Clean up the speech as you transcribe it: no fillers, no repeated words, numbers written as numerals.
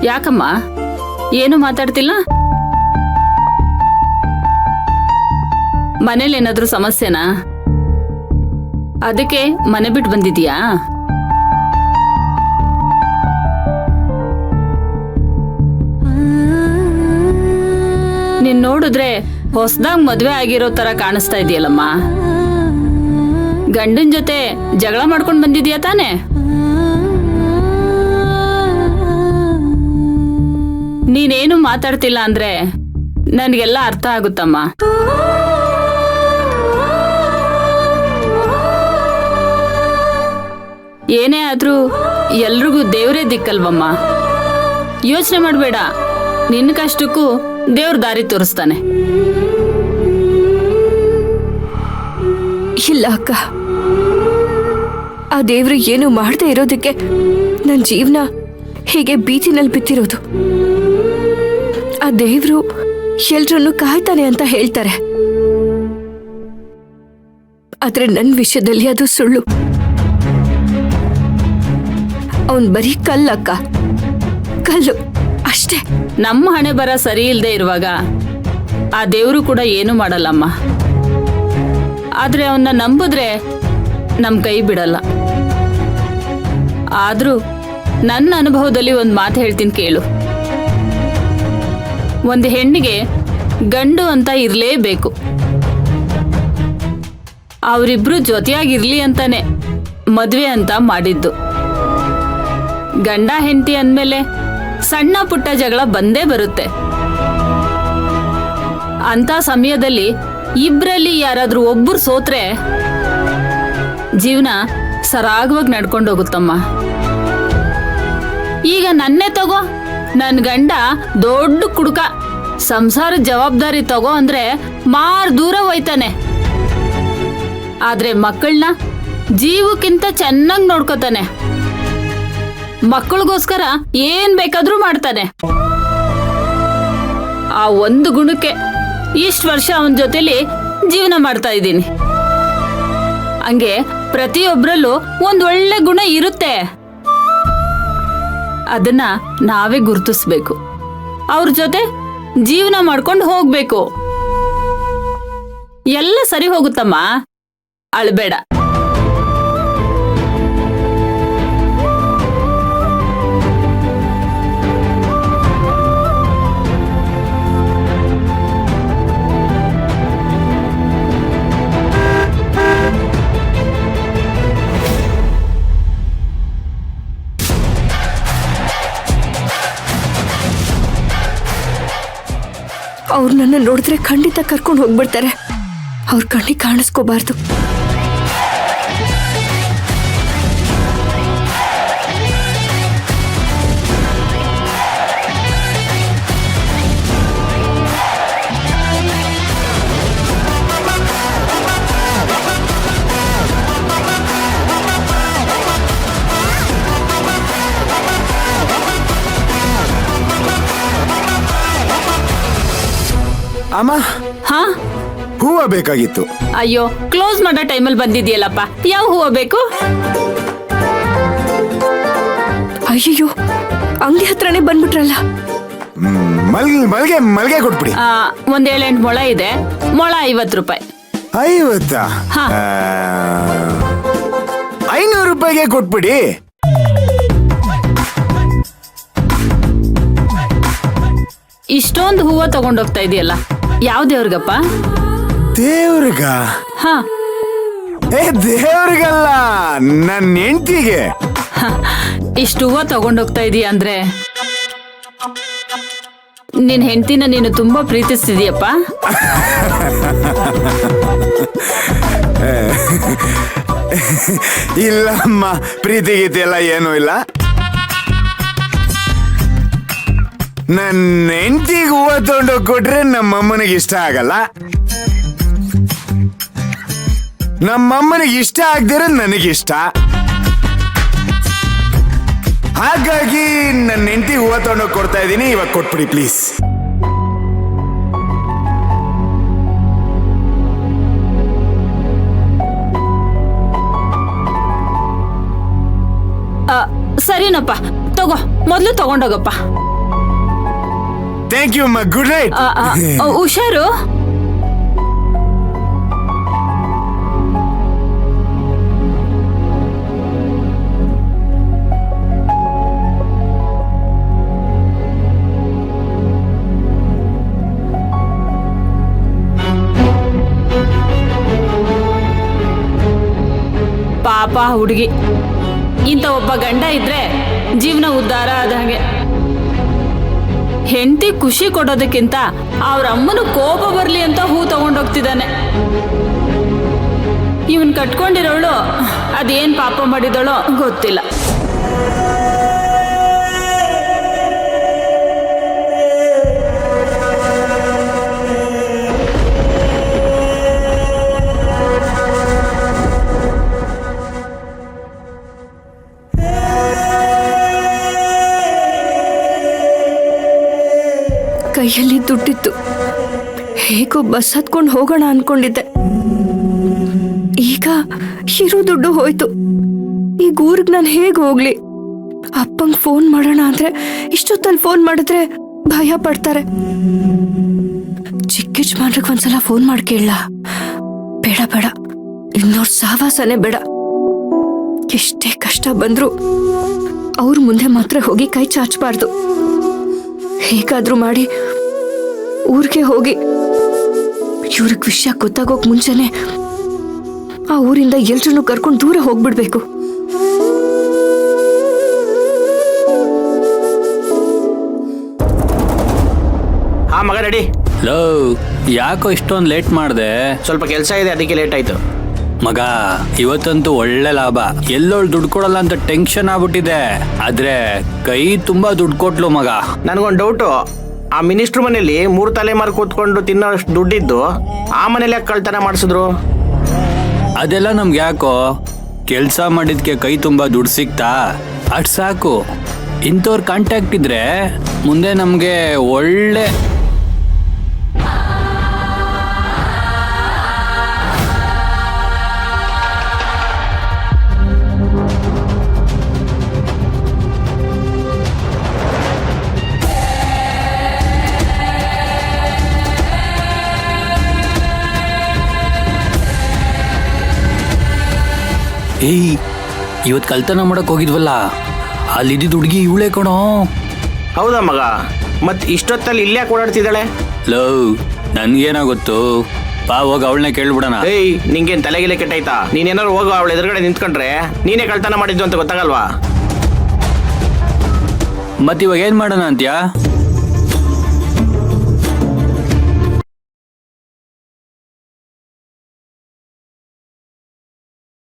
ಯಾಕಮ್ಮ ಏನು ಮಾತಾಡ್ತಿಲ್ಲ? ಮನೇಲಿ ಏನಾದ್ರೂ ಸಮಸ್ಯೆನಾ? ಅದಕ್ಕೆ ಮನೆ ಬಿಟ್ಟು ಬಂದಿದ್ಯಾ? ನೀನ್ ನೋಡಿದ್ರೆ ಹೊಸದಾಗ್ ಮದ್ವೆ ಆಗಿರೋ ತರ ಕಾಣಿಸ್ತಾ ಇದೆಯಲ್ಲಮ್ಮ. ಗಂಡನ್ ಜೊತೆ ಜಗಳ ಮಾಡ್ಕೊಂಡ್ ಬಂದಿದ್ಯಾ ತಾನೆ? ನೀನೇನು ಮಾತಾಡ್ತಿಲ್ಲ ಅಂದ್ರೆ ನನ್ಗೆಲ್ಲ ಅರ್ಥ ಆಗುತ್ತಮ್ಮ. ಏನೇ ಆದ್ರೂ ಎಲ್ರಿಗೂ ದೇವ್ರೇ ದಿಕ್ಕಲ್ವಮ್ಮ. ಯೋಚನೆ ಮಾಡ್ಬೇಡ, ನಿನ್ನ ಕಷ್ಟಕ್ಕೂ ದೇವ್ರ ದಾರಿ ತೋರಿಸ್ತಾನೆ. ಇಲ್ಲ ಅಕ್ಕ, ಆ ದೇವ್ರು ಏನು ಮಾಡದೆ ಇರೋದಕ್ಕೆ ನನ್ನ ಜೀವನ ಹೀಗೆ ಬೀದಿನಲ್ಲಿ ಬಿತ್ತಿರೋದು. ಆ ದೇವ್ರು ಎಲ್ರನ್ನು ಕಾಯ್ತಾನೆ ಅಂತ ಹೇಳ್ತಾರೆ, ಆದ್ರೆ ನನ್ನ ವಿಷಯದಲ್ಲಿ ಅದು ಸುಳ್ಳು. ಅವನ್ ಬರೀ ಕಲ್ಲಕ್ಕ, ಕಲ್ಲು ಅಷ್ಟೇ. ನಮ್ಮ ಹಣೆ ಬರ ಸರಿ ಇಲ್ದೇ ಇರುವಾಗ ಆ ದೇವ್ರು ಕೂಡ ಏನು ಮಾಡಲ್ಲಮ್ಮ. ಆದ್ರೆ ಅವನ್ನ ನಂಬಿದ್ರೆ ನಮ್ ಕೈ ಬಿಡಲ್ಲ. ಆದ್ರೂ ನನ್ನ ಅನುಭವದಲ್ಲಿ ಒಂದು ಮಾತು ಹೇಳ್ತೀನಿ ಕೇಳು. ಒಂದು ಹೆಣ್ಣಿಗೆ ಗಂಡು ಅಂತ ಇರ್ಲೇಬೇಕು. ಅವರಿಬ್ರು ಜೊತೆಯಾಗಿರ್ಲಿ ಅಂತಾನೆ ಮದ್ವೆ ಅಂತ ಮಾಡಿದ್ದು. ಗಂಡ ಹೆಂಡತಿ ಅಂದ್ಮೇಲೆ ಸಣ್ಣ ಪುಟ್ಟ ಜಗಳ ಬಂದೇ ಬರುತ್ತೆ. ಅಂತ ಸಮಯದಲ್ಲಿ ಇಬ್ರಲ್ಲಿ ಯಾರಾದ್ರೂ ಒಬ್ಬರು ಸೋತ್ರೆ ಜೀವನ ಸರಾಗವಾಗಿ ನಡ್ಕೊಂಡು ಹೋಗುತ್ತಮ್ಮ. ಈಗ ನನ್ನೇ ತಗೋ, ನನ್ ಗಂಡ ದೊಡ್ಡ ಕುಡುಕ, ಸಂಸಾರ ಜವಾಬ್ದಾರಿ ತಗೋ ಅಂದ್ರೆ ಮಾರ್ ದೂರ ಹೋಯ್ತಾನೆ. ಆದ್ರೆ ಮಕ್ಕಳನ್ನ ಜೀವಕ್ಕಿಂತ ಚೆನ್ನಾಗಿ ನೋಡ್ಕೋತಾನೆ. ಮಕ್ಕಳಿಗೋಸ್ಕರ ಏನ್ ಬೇಕಾದ್ರೂ ಮಾಡ್ತಾನೆ. ಆ ಒಂದು ಗುಣಕ್ಕೆ ಇಷ್ಟು ವರ್ಷ ಅವನ ಜೊತೆಲಿ ಜೀವನ ಮಾಡ್ತಾ ಇದ್ದೀನಿ. ಹಂಗೆ ಪ್ರತಿಯೊಬ್ಬರಲ್ಲೂ ಒಂದ್ ಒಳ್ಳೆ ಗುಣ ಇರುತ್ತೆ. ಅದನ್ನ ನಾವೇ ಗುರುತಿಸ್ಬೇಕು, ಅವ್ರ ಜೊತೆ ಜೀವನ ಮಾಡ್ಕೊಂಡು ಹೋಗ್ಬೇಕು. ಎಲ್ಲ ಸರಿ ಹೋಗುತ್ತಮ್ಮ, ಅಳ್ಬೇಡ. ಅವ್ರು ನನ್ನ ನೋಡಿದ್ರೆ ಖಂಡಿತ ಕರ್ಕೊಂಡು ಹೋಗ್ಬಿಡ್ತಾರೆ. ಅವ್ರ ಕಣ್ಣಿಗೆ ಕಾಣಿಸ್ಕೋಬಾರ್ದು. ಅಮ್ಮ, ಹಾ, ಹೂವ ಬೇಕಾಗಿತ್ತು. ಅಯ್ಯೋ, ಕ್ಲೋಸ್ ಮಾಡೋ ಟೈಮಲ್ಲಿ ಬಂದಿದ್ಯಲ್ಲಪ್ಪ. ಯಾವ ಹೂವ ಬೇಕು? ಅಯ್ಯೋ, ಅಂಗಡಿ ಹತ್ರನೇ ಬಂದ್ಬಿಟ್ರಲ್ಲ. ಮಲ್ಗೆ ಕೊಟ್ಬಿಡಿ. ಒಂದ್ 7-8 ಮೊಳ ಇದೆ. ಮೊಳ 50 ರೂಪಾಯಿ. 50? ಹಾ. 500 ರೂಪಾಯಿಗೆ ಕೊಟ್ಬಿಡಿ. ಇಷ್ಟೊಂದು ಹೂವ ತಗೊಂಡೋಗ್ತಾ ಇದೆಯಲ್ಲ, ಯಾವ ದೇವ್ರಿಗಪ್ಪ? ದೇವ್ರಿಗ? ಹಾ. ದೇವ್ರಿಗಲ್ಲ, ನನ್ನ ಹೆಂಡತಿಗೆ. ಇಷ್ಟು ಹೂವ ತಗೊಂಡೋಗ್ತಾ ಇದೀಯ ಅಂದ್ರೆ ನಿನ್ ಹೆಂಡತಿನ ನೀನು ತುಂಬಾ ಪ್ರೀತಿಸ್ತಿದೀಯಪ್ಪ. ಇಲ್ಲ ಅಮ್ಮ, ಪ್ರೀತಿ ಗೀತೆ ಎಲ್ಲ ಏನೂ ಇಲ್ಲ. ನನ್ನ ಹೆಂಡತಿಗೆ ಹೂವ ತಗೊಂಡೋಗಿ ಕೊಟ್ರೆ ನಮ್ಮಮ್ಮನಿಗೆ ಇಷ್ಟ ಆಗಲ್ಲ. ನಮ್ಮಮ್ಮನಿಗೆ ಇಷ್ಟ ಆಗದಿರೋ ನನಗಿಷ್ಟ. ಹಾಗಾಗಿ ನನ್ನ ಹೆಂಡತಿಗೆ ಹೂವ ತಗೊಂಡೋಗಿ ಕೊಡ್ತಾ ಇದ್ದೀನಿ. ಇವಾಗ ಕೊಟ್ಬಿಡಿ ಪ್ಲೀಸ್. ಸರಿನಪ್ಪ, ತಗೋ, ಮೊದಲು ತಗೊಂಡೋಗಪ್ಪ. ಥ್ಯಾಂಕ್ ಯು ಅಮ್ಮ, ಗುಡ್ ನೈಟ್. ಹುಷಾರು. ಪಾಪ ಹುಡುಗಿ, ಇಂಥ ಒಬ್ಬ ಗಂಡ ಇದ್ರೆ ಜೀವನ ಉದ್ಧಾರ ಆದ ಹಾಗೆ. ಹೆಂಡತಿ ಖುಷಿ ಕೊಡೋದಕ್ಕಿಂತ ಅವ್ರ ಅಮ್ಮನ ಕೋಪ ಬರ್ಲಿ ಅಂತ ಹೂ ತಗೊಂಡೋಗ್ತಿದ್ದಾನೆ. ಇವನ್ ಕಟ್ಕೊಂಡಿರೋಳು ಅದೇನ್ ಪಾಪ ಮಾಡಿದಳೋ ಗೊತ್ತಿಲ್ಲ. ಕೈಯಲ್ಲಿ ದುಡ್ಡಿತ್ತು, ಹೇಗೋ ಬಸ್ ಹತ್ಕೊಂಡು ಹೋಗೋಣ ಅನ್ಕೊಂಡಿದ್ದೆ. ಈಗ ಇರೋ ದುಡ್ಡು ಹೋಯ್ತು. ಈಗ ಊರಿಗೆ ನಾನು ಹೇಗೆ ಹೋಗ್ಲಿ? ಅಪ್ಪಂಗೆ ಫೋನ್ ಮಾಡೋಣ ಅಂದ್ರೆ ಇಷ್ಟೊತ್ತಲ್ಲಿ ಫೋನ್ ಮಾಡಿದ್ರೆ ಭಯ ಪಡ್ತಾರೆ. ಚಿಕ್ಕ ಯಜಮಾನ್ರಿಗೆ ಒಂದ್ಸಲ ಫೋನ್ ಮಾಡಿ ಕೇಳಲ್ಲ? ಬೇಡ ಬೇಡ, ಇನ್ನೋರ್ ಸಾವಾಸನೆ ಬೇಡ. ಎಷ್ಟೇ ಕಷ್ಟ ಬಂದ್ರು ಅವ್ರ ಮುಂದೆ ಮಾತ್ರ ಹೋಗಿ ಕೈ ಚಾಚಬಾರ್ದು. ಹೇಗಾದ್ರೂ ಮಾಡಿ ಊರಿಗೆ ಹೋಗಿ ಇವ್ರಿಗೆ ವಿಷಯ ಗೊತ್ತಾಗೋಕ್ ಮುಂಚೆನೆ ಆ ಊರಿಂದ ಎಲ್ರನ್ನೂ ಕರ್ಕೊಂಡು ದೂರ ಹೋಗ್ಬಿಡ್ಬೇಕು. ಹಾ ಮಗ ರೆಡಿ. ಲೋ, ಯಾಕೋ ಇಷ್ಟೊಂದು ಲೇಟ್ ಮಾಡಿದೆ? ಸ್ವಲ್ಪ ಕೆಲಸ ಇದೆ, ಅದಕ್ಕೆ ಲೇಟ್ ಆಯ್ತು. ಮಗ, ಇವತ್ತಂತೂ ಒಳ್ಳೆ ಲಾಭ. ಎಲ್ಲೋಳು ದುಡ್ಡು ಕೊಡಲ್ಲ ಅಂತ ಟೆನ್ಷನ್ ಆಗ್ಬಿಟ್ಟಿದೆ. ಆದ್ರೆ ಕೈ ತುಂಬಾ ದುಡ್ಡು ಕೊಟ್ಲು ಮಗ. ನನ್ಗೊಂದು ಡೌಟು, ಆ ಮಿನಿಸ್ಟ್ರ್ ಮನೇಲಿ 3 ತಲೆಮಾರು ಕೂತ್ಕೊಂಡು ತಿನ್ನೋಷ್ಟು ದುಡ್ಡಿದ್ದು ಆ ಮನೇಲಿ ಯಾಕೆ ಕಳ್ತನ ಮಾಡಿಸಿದ್ರು? ಅದೆಲ್ಲ ನಮ್ಗೆ ಯಾಕೋ, ಕೆಲಸ ಮಾಡಿದ್ಕೆ ಕೈ ತುಂಬಾ ದುಡ್ಡು ಸಿಕ್ತಾ ಅಟ್ ಸಾಕು. ಇಂಥವ್ರ ಕಾಂಟ್ಯಾಕ್ಟ್ ಇದ್ರೆ ಮುಂದೆ ನಮ್ಗೆ ಒಳ್ಳೆ ಏಯ್, ಇವತ್ತು ಕಳ್ತನ ಮಾಡಕ್ ಹೋಗಿದ್ವಲ್ಲ, ಅಲ್ಲಿದ್ದಿದ್ದು ಹುಡುಗಿ ಇವಳೇ ಕಣೋ. ಹೌದಾ ಮಗ? ಮತ್ ಇಷ್ಟೊತ್ತಲ್ಲಿ ಇಲ್ಲೇ ಓಡಾಡ್ತಿದ್ದಾಳೆ? ಲವ್, ನನ್ಗೇನೋ ಗೊತ್ತು, ಬಾ ಹೋಗ ಅವಳನ್ನೇ ಕೇಳ್ಬಿಡಣ. ಏಯ್, ನಿಂಗೇನ್ ತಲೆಗಿಲೆ ಕೆಟ್ಟಾಯ್ತಾ? ನೀನೇನಾರು ಹೋಗೋ ಅವಳ ಎದುರುಗಡೆ ನಿಂತ್ಕೊಂಡ್ರೆ ನೀನೇ ಕಳ್ತನ ಮಾಡಿದ್ದು ಅಂತ ಗೊತ್ತಾಗಲ್ವಾ? ಮತ್ ಇವಾಗ ಏನ್ ಮಾಡೋಣ ಅಂತ್ಯಾ?